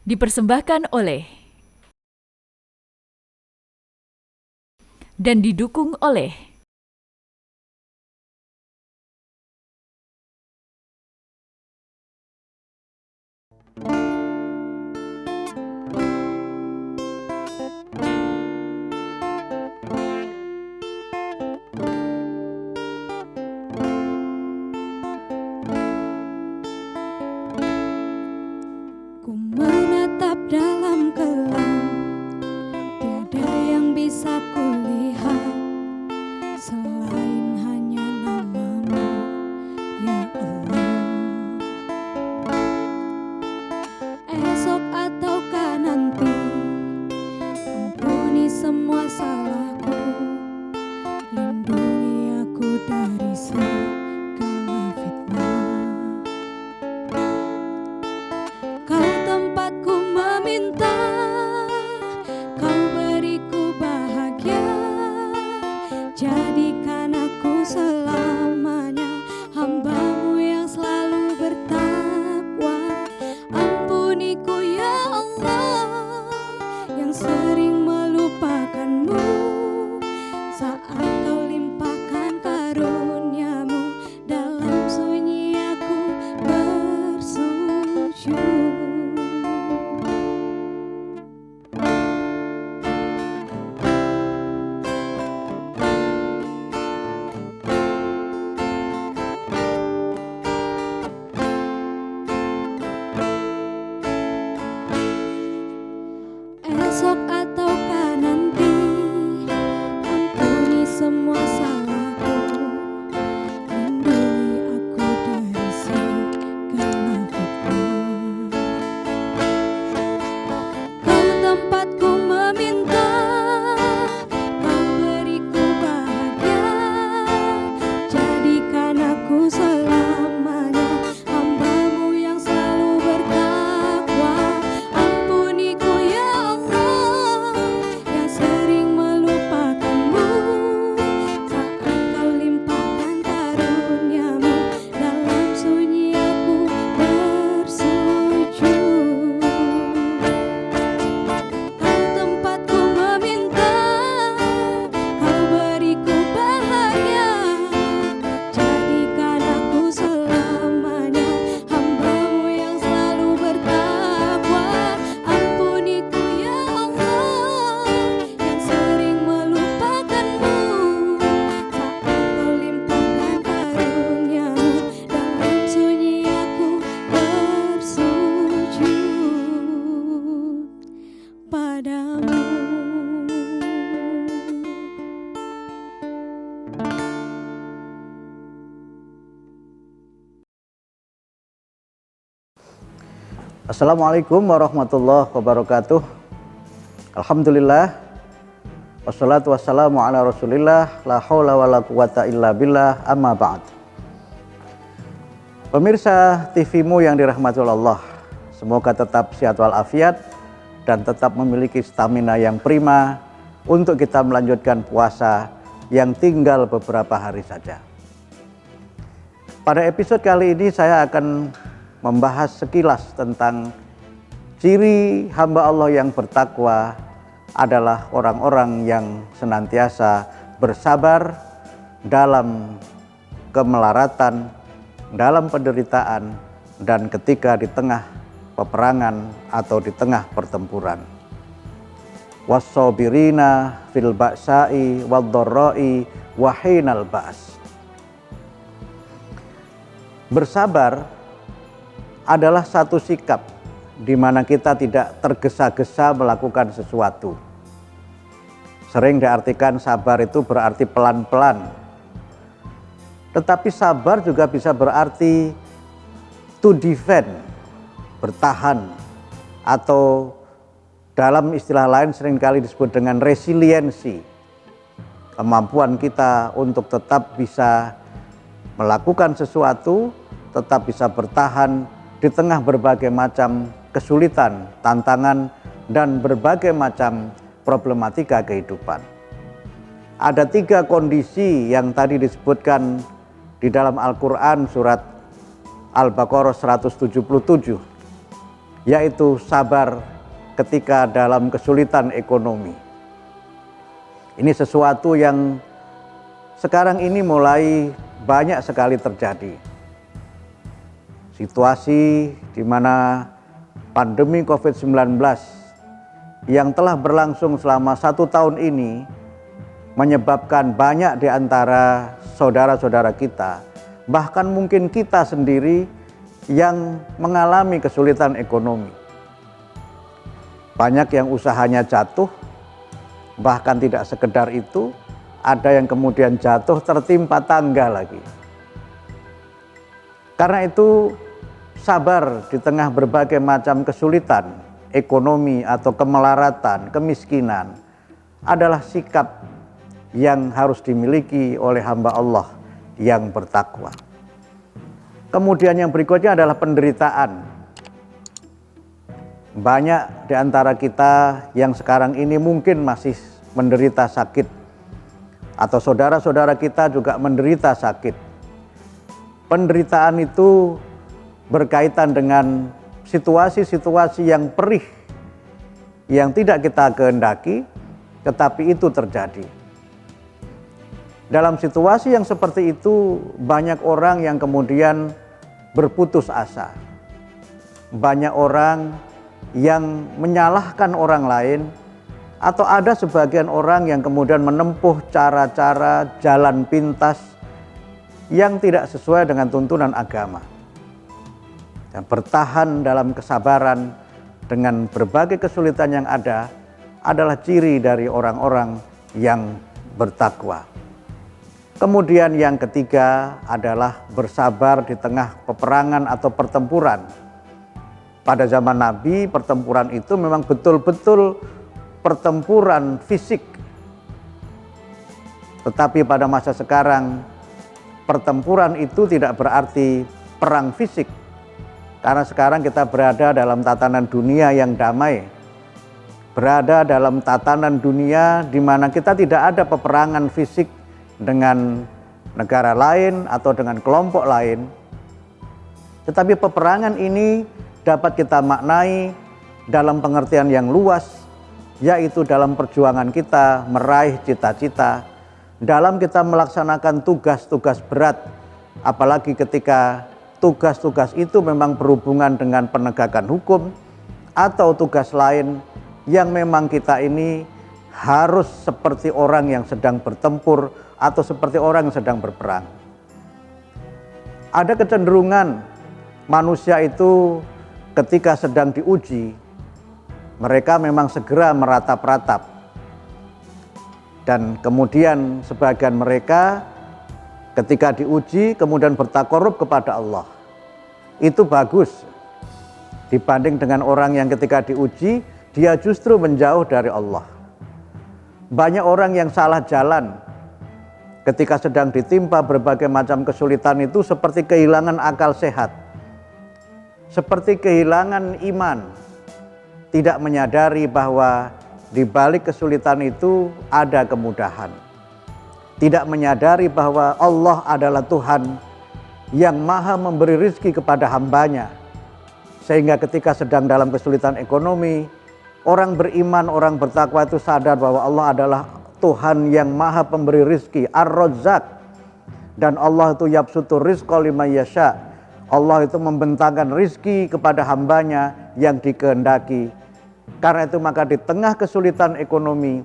Dipersembahkan oleh dan didukung oleh Ku menatap dalam kelam, tiada yang bisa kulihat selain hanya namamu, ya Allah. Esok ataukah nanti, ampuni semua salahku, lindungi aku dari segala fitnah. Kau tempatku meminta, kau beriku bahagia, jadikan aku selamanya hamba-Mu yang selalu bertakwa. Ampuniku ya Allah, yang sering melupakan-Mu saat Kau limpahkan karunia-Mu. Dalam sunyi aku bersujud. Esok ataukah nanti, ampuni semua salahku, lindungi aku dari segala fitnah. Kau tempatku meminta, kau beriku bahagia, jadikan aku selamanya hamba-Mu yang selalu bertakwa. Ampuniku ya Allah, yang sering melupakan-Mu saat Kau limpahkan karunia-Mu. Dalam sunyi aku bersujud. Kau tempatku meminta, kau beriku bahagia, jadikan aku selamanya hamba-Mu yang selalu bertakwa. Ampuniku ya Allah, yang sering melupakan-Mu saat Kau limpahkan karunia-Mu. Dalam sunyi aku bersujud padamu. Assalamualaikum warahmatullahi wabarakatuh. Alhamdulillah, wassalatu wassalamu ala rasulillah, la haula wa la quwata illa billah, amma ba'd. Pemirsa TV-Mu yang dirahmati Allah, semoga tetap sehat walafiat dan tetap memiliki stamina yang prima untuk kita melanjutkan puasa yang tinggal beberapa hari saja. Pada episode kali ini saya akan membahas sekilas tentang ciri hamba Allah yang bertakwa adalah orang-orang yang senantiasa bersabar dalam kemelaratan, dalam penderitaan, dan ketika di tengah peperangan atau di tengah pertempuran. Was-sabirina fil ba'sa'i wad-dharra'i wa hinal ba's. Bersabar adalah satu sikap di mana kita tidak tergesa-gesa melakukan sesuatu. Sering diartikan sabar itu berarti pelan-pelan. Tetapi sabar juga bisa berarti to defend, bertahan, atau dalam istilah lain seringkali disebut dengan resiliensi. Kemampuan kita untuk tetap bisa melakukan sesuatu, tetap bisa bertahan di tengah berbagai macam kesulitan, tantangan, dan berbagai macam problematika kehidupan. Ada 3 kondisi yang tadi disebutkan di dalam Al-Quran surat Al-Baqarah 177. yaitu sabar ketika dalam kesulitan ekonomi. Ini sesuatu yang sekarang ini mulai banyak sekali terjadi. Situasi di mana pandemi COVID-19 yang telah berlangsung selama 1 tahun ini menyebabkan banyak di antara saudara-saudara kita, bahkan mungkin kita sendiri yang mengalami kesulitan ekonomi. Banyak yang usahanya jatuh, bahkan tidak sekedar itu, ada yang kemudian jatuh tertimpa tangga lagi. Karena itu, sabar di tengah berbagai macam kesulitan ekonomi atau kemelaratan, kemiskinan adalah sikap yang harus dimiliki oleh hamba Allah yang bertakwa. Kemudian yang berikutnya adalah penderitaan. Banyak di antara kita yang sekarang ini mungkin masih menderita sakit, atau saudara-saudara kita juga menderita sakit. Penderitaan itu berkaitan dengan situasi-situasi yang perih, yang tidak kita kehendaki, tetapi itu terjadi. Dalam situasi yang seperti itu, banyak orang yang kemudian berputus asa. Banyak orang yang menyalahkan orang lain, atau ada sebagian orang yang kemudian menempuh cara-cara jalan pintas yang tidak sesuai dengan tuntunan agama. Dan bertahan dalam kesabaran dengan berbagai kesulitan yang ada adalah ciri dari orang-orang yang bertakwa. Kemudian yang ketiga adalah bersabar di tengah peperangan atau pertempuran. Pada zaman Nabi, pertempuran itu memang betul-betul pertempuran fisik. Tetapi pada masa sekarang, pertempuran itu tidak berarti perang fisik. Karena sekarang kita berada dalam tatanan dunia yang damai. Berada dalam tatanan dunia di mana kita tidak ada peperangan fisik dengan negara lain atau dengan kelompok lain. Tetapi peperangan ini dapat kita maknai dalam pengertian yang luas, yaitu dalam perjuangan kita meraih cita-cita, dalam kita melaksanakan tugas-tugas berat, apalagi ketika tugas-tugas itu memang berhubungan dengan penegakan hukum atau tugas lain yang memang kita ini harus seperti orang yang sedang bertempur atau seperti orang yang sedang berperang. Ada kecenderungan manusia itu ketika sedang diuji, mereka memang segera meratap-ratap. Dan kemudian sebagian mereka ketika diuji kemudian bertakarub kepada Allah. Itu bagus dibanding dengan orang yang ketika diuji dia justru menjauh dari Allah. Banyak orang yang salah jalan ketika sedang ditimpa berbagai macam kesulitan itu seperti kehilangan akal sehat, seperti kehilangan iman, tidak menyadari bahwa di balik kesulitan itu ada kemudahan, tidak menyadari bahwa Allah adalah Tuhan yang maha memberi rezeki kepada hambanya, sehingga ketika sedang dalam kesulitan ekonomi, orang beriman, orang bertakwa itu sadar bahwa Allah adalah Tuhan yang maha pemberi rizki, Ar-Razzaq. Dan Allah itu yabsutur rizqa liman yasha. Allah itu membentangkan rizki kepada hambanya yang dikehendaki. Karena itu maka di tengah kesulitan ekonomi,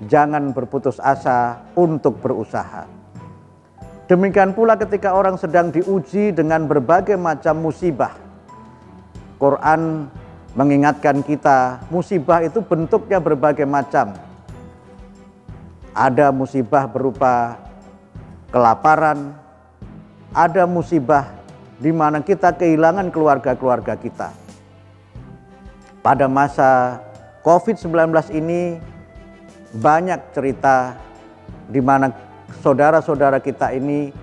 jangan berputus asa untuk berusaha. Demikian pula ketika orang sedang diuji dengan berbagai macam musibah. Quran mengingatkan kita, musibah itu bentuknya berbagai macam. Ada musibah berupa kelaparan, ada musibah di mana kita kehilangan keluarga-keluarga kita. Pada masa COVID-19 ini banyak cerita di mana saudara-saudara kita ini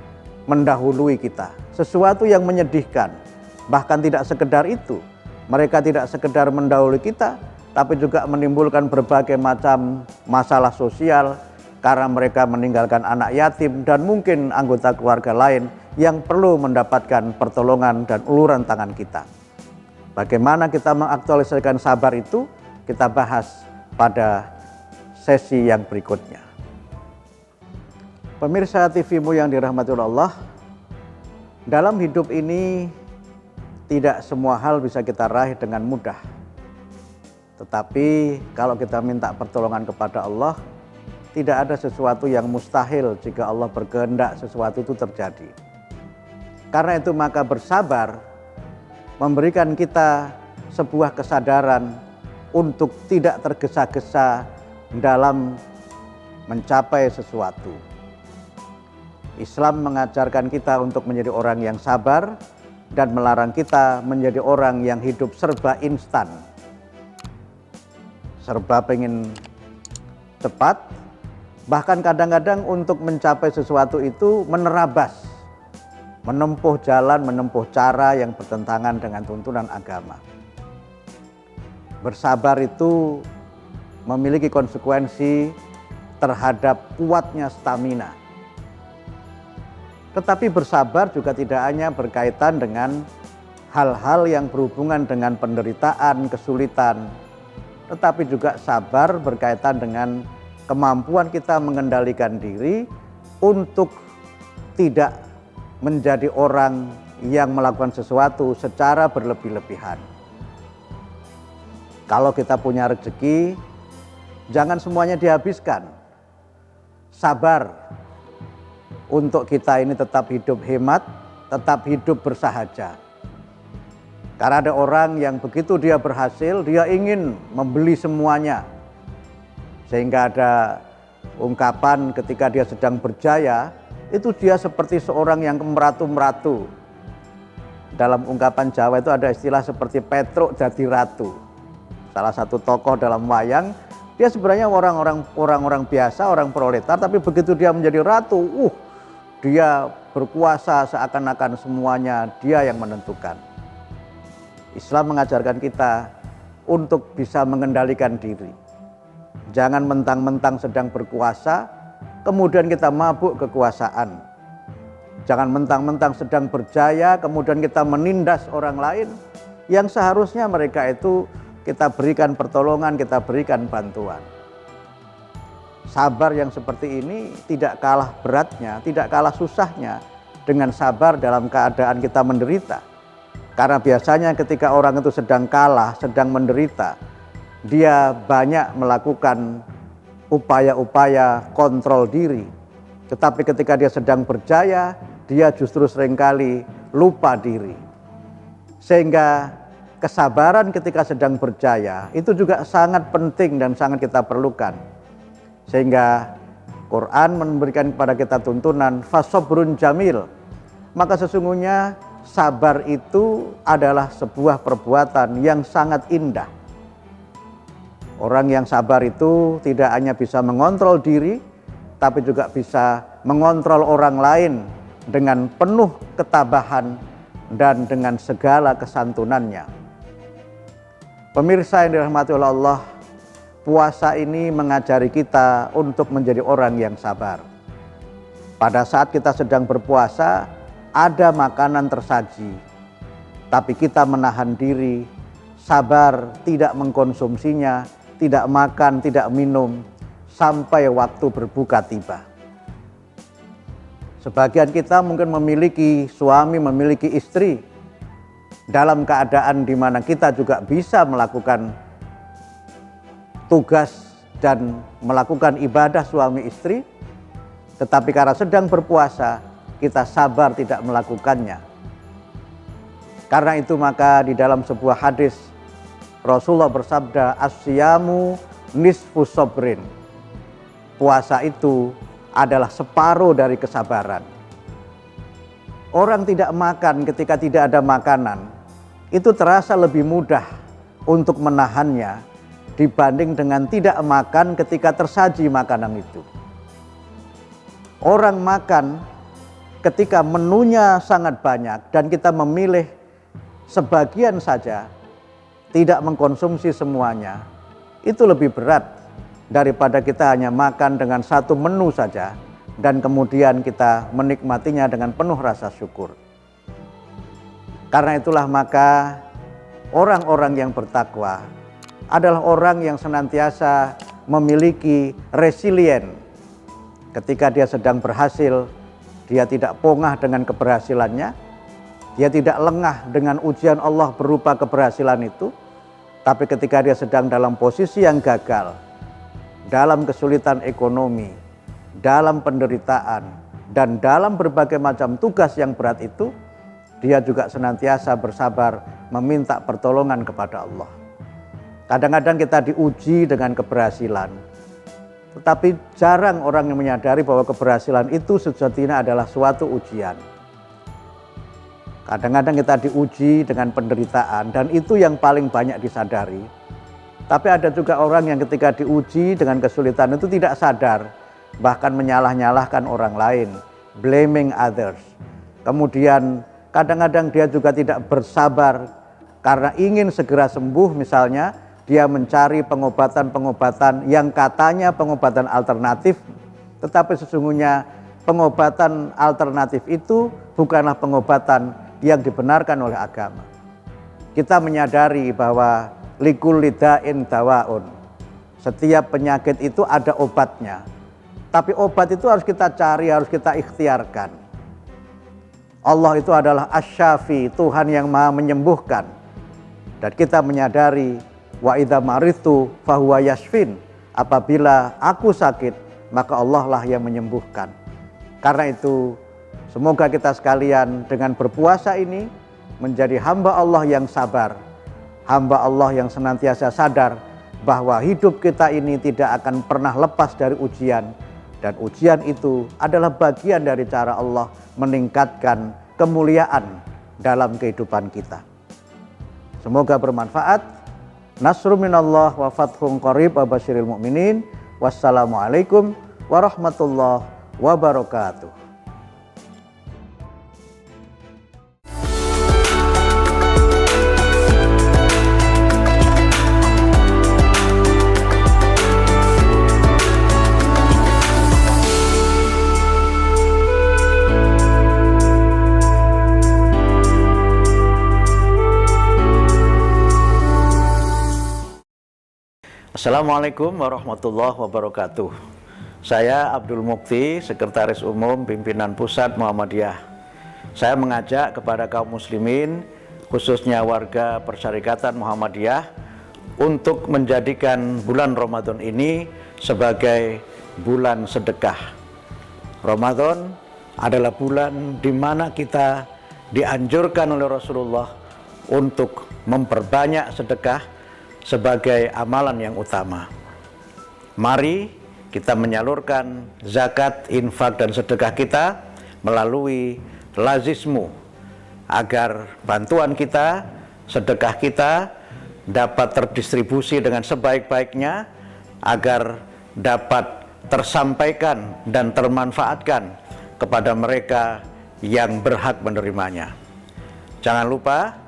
mendahului kita. Sesuatu yang menyedihkan, bahkan tidak sekedar itu. Mereka tidak sekedar mendahului kita, tapi juga menimbulkan berbagai macam masalah sosial, karena mereka meninggalkan anak yatim dan mungkin anggota keluarga lain yang perlu mendapatkan pertolongan dan uluran tangan kita. Bagaimana kita mengaktualisasikan sabar itu, kita bahas pada sesi yang berikutnya. Pemirsa TV-mu yang dirahmati Allah, dalam hidup ini tidak semua hal bisa kita raih dengan mudah. Tetapi kalau kita minta pertolongan kepada Allah, tidak ada sesuatu yang mustahil jika Allah berkehendak sesuatu itu terjadi. Karena itu maka bersabar memberikan kita sebuah kesadaran untuk tidak tergesa-gesa dalam mencapai sesuatu. Islam mengajarkan kita untuk menjadi orang yang sabar dan melarang kita menjadi orang yang hidup serba instan. Serba pengen cepat, bahkan kadang-kadang untuk mencapai sesuatu itu menerabas, menempuh jalan, menempuh cara yang bertentangan dengan tuntunan agama. Bersabar itu memiliki konsekuensi terhadap kuatnya stamina. Tetapi bersabar juga tidak hanya berkaitan dengan hal-hal yang berhubungan dengan penderitaan, kesulitan, tetapi juga sabar berkaitan dengan kemampuan kita mengendalikan diri untuk tidak menjadi orang yang melakukan sesuatu secara berlebih-lebihan. Kalau kita punya rezeki, jangan semuanya dihabiskan. Sabar untuk kita ini tetap hidup hemat, tetap hidup bersahaja. Karena ada orang yang begitu dia berhasil, dia ingin membeli semuanya. Sehingga ada ungkapan ketika dia sedang berjaya, itu dia seperti seorang yang meratu-meratu. Dalam ungkapan Jawa itu ada istilah seperti Petruk jadi ratu. Salah satu tokoh dalam wayang, dia sebenarnya orang-orang biasa, orang proletar, tapi begitu dia menjadi ratu, dia berkuasa seakan-akan semuanya dia yang menentukan. Islam mengajarkan kita untuk bisa mengendalikan diri. Jangan mentang-mentang sedang berkuasa, kemudian kita mabuk kekuasaan. Jangan mentang-mentang sedang berjaya, kemudian kita menindas orang lain yang seharusnya mereka itu kita berikan pertolongan, kita berikan bantuan. Sabar yang seperti ini tidak kalah beratnya, tidak kalah susahnya dengan sabar dalam keadaan kita menderita. Karena biasanya ketika orang itu sedang kalah, sedang menderita, dia banyak melakukan upaya-upaya kontrol diri. Tetapi ketika dia sedang berjaya, dia justru seringkali lupa diri. Sehingga kesabaran ketika sedang berjaya itu juga sangat penting dan sangat kita perlukan. Sehingga Quran memberikan kepada kita tuntunan fasobrun jamil. Maka sesungguhnya sabar itu adalah sebuah perbuatan yang sangat indah. Orang yang sabar itu tidak hanya bisa mengontrol diri, tapi juga bisa mengontrol orang lain dengan penuh ketabahan dan dengan segala kesantunannya. Pemirsa yang dirahmati oleh Allah, puasa ini mengajari kita untuk menjadi orang yang sabar. Pada saat kita sedang berpuasa, ada makanan tersaji, tapi kita menahan diri, sabar tidak mengkonsumsinya, tidak makan, tidak minum, sampai waktu berbuka tiba. Sebagian kita mungkin memiliki suami, memiliki istri, dalam keadaan di mana kita juga bisa melakukan tugas dan melakukan ibadah suami istri, tetapi karena sedang berpuasa, kita sabar tidak melakukannya. Karena itu maka di dalam sebuah hadis Rasulullah bersabda, as-siyamu nisfu sabrin. Puasa itu adalah separuh dari kesabaran. Orang tidak makan ketika tidak ada makanan, itu terasa lebih mudah untuk menahannya dibanding dengan tidak makan ketika tersaji makanan itu. Orang makan ketika menunya sangat banyak dan kita memilih sebagian saja, tidak mengkonsumsi semuanya, itu lebih berat daripada kita hanya makan dengan satu menu saja dan kemudian kita menikmatinya dengan penuh rasa syukur. Karena itulah maka orang-orang yang bertakwa adalah orang yang senantiasa memiliki resilient. Ketika dia sedang berhasil, dia tidak pongah dengan keberhasilannya, dia tidak lengah dengan ujian Allah berupa keberhasilan itu. Tapi ketika dia sedang dalam posisi yang gagal, dalam kesulitan ekonomi, dalam penderitaan, dan dalam berbagai macam tugas yang berat itu, dia juga senantiasa bersabar meminta pertolongan kepada Allah. Kadang-kadang kita diuji dengan keberhasilan, tetapi jarang orang yang menyadari bahwa keberhasilan itu sejatinya adalah suatu ujian. Kadang-kadang kita diuji dengan penderitaan dan itu yang paling banyak disadari. Tapi ada juga orang yang ketika diuji dengan kesulitan itu tidak sadar, bahkan menyalah-nyalahkan orang lain, blaming others. Kemudian kadang-kadang dia juga tidak bersabar karena ingin segera sembuh, misalnya dia mencari pengobatan-pengobatan yang katanya pengobatan alternatif, tetapi sesungguhnya pengobatan alternatif itu bukanlah pengobatan yang dibenarkan oleh agama. Kita menyadari bahwa likulli da'in dawaun. Setiap penyakit itu ada obatnya. Tapi obat itu harus kita cari, harus kita ikhtiarkan. Allah itu adalah asy-syafi, Tuhan yang Maha menyembuhkan. Dan kita menyadari wa idza maridtu fahuwa yashfin. Apabila aku sakit, maka Allah lah yang menyembuhkan. Karena itu semoga kita sekalian dengan berpuasa ini menjadi hamba Allah yang sabar, hamba Allah yang senantiasa sadar bahwa hidup kita ini tidak akan pernah lepas dari ujian, dan ujian itu adalah bagian dari cara Allah meningkatkan kemuliaan dalam kehidupan kita. Semoga bermanfaat. Nasrun minallah wa fathun qarib wa basyiril mu'minin. Wassalamualaikum warahmatullahi wabarakatuh. Assalamualaikum warahmatullahi wabarakatuh. Saya Abdul Mukti, Sekretaris Umum Pimpinan Pusat Muhammadiyah. Saya mengajak kepada kaum muslimin, khususnya warga Persyarikatan Muhammadiyah, untuk menjadikan bulan Ramadan ini sebagai bulan sedekah. Ramadan adalah bulan di mana kita dianjurkan oleh Rasulullah untuk memperbanyak sedekah sebagai amalan yang utama. Mari kita menyalurkan zakat, infak, dan sedekah kita melalui lazismu agar bantuan kita, sedekah kita dapat terdistribusi dengan sebaik-baiknya, agar dapat tersampaikan dan termanfaatkan kepada mereka yang berhak menerimanya. Jangan lupa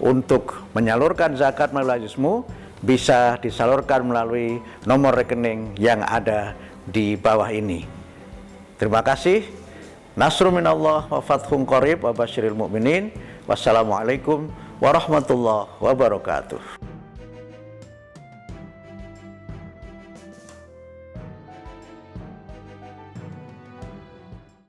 untuk menyalurkan zakat melalui lazismu bisa disalurkan melalui nomor rekening yang ada di bawah ini. Terima kasih. Nasrun minallah wa fathun qarib wa basyiril mu'minin. Wassalamualaikum warahmatullahi wabarakatuh.